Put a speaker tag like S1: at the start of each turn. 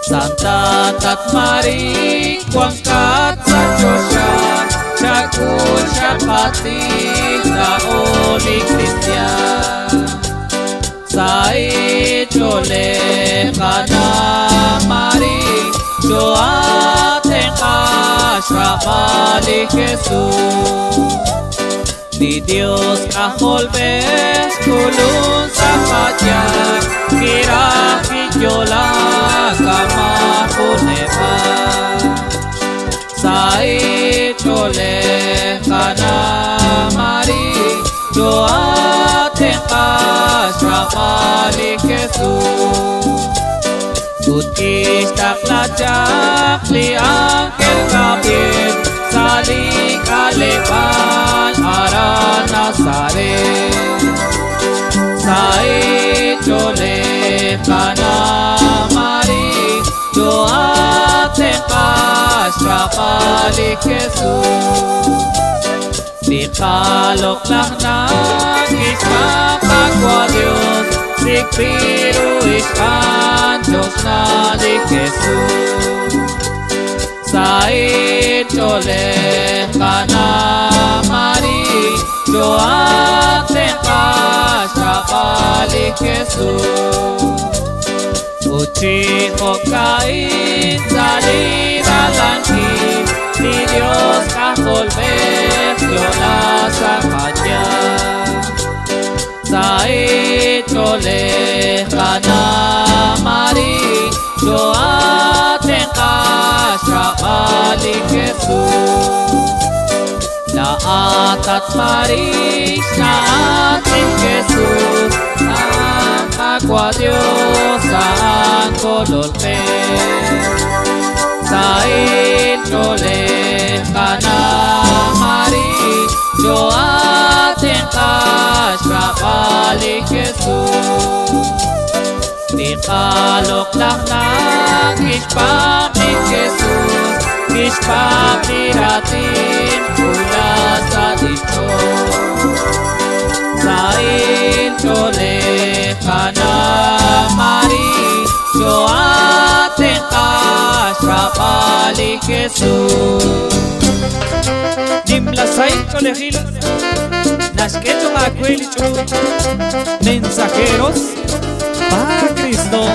S1: Santa Tat Mari Kuangkat sa Diyosya Syakul syakati sa uli Kristiyan Sa itole kana Mari Doaten ka syakali Jesus Di Diyos kaholbes kulun sa Kanya Kira Kidyola kamakunepa Sa itole kana Mari Doaten ka syakali Jesus Tutkis takladyak li Angkel Gabriel Saling kalepan aran Nazaret Sa itole kana Mari Doaten ka syakali Jesus Di kalok lang nagis kapagwa Diyos Sigpiru iskan Diyos na di Jesus Sa itole kana Mari Doaten ka syakali Jesus Uci hokain salida langit Di Diyos kaholbes yola sa Kanya Sa itole kana Mari Doaten ka syakali Jesus Laat at Mari sa ating Jesus Ang agwa Diyos sa ang kololpe Sa itole kana Mari Doaten ka syakali Jesus Di kalok lang nag-ispam ni Jesus Ispam ni ratin pula sa dito Sa itole kana Mari Doaten ka syakali Jesus Nimlasay colegil Nasqueto Macuelichu Mensajeros para Cristo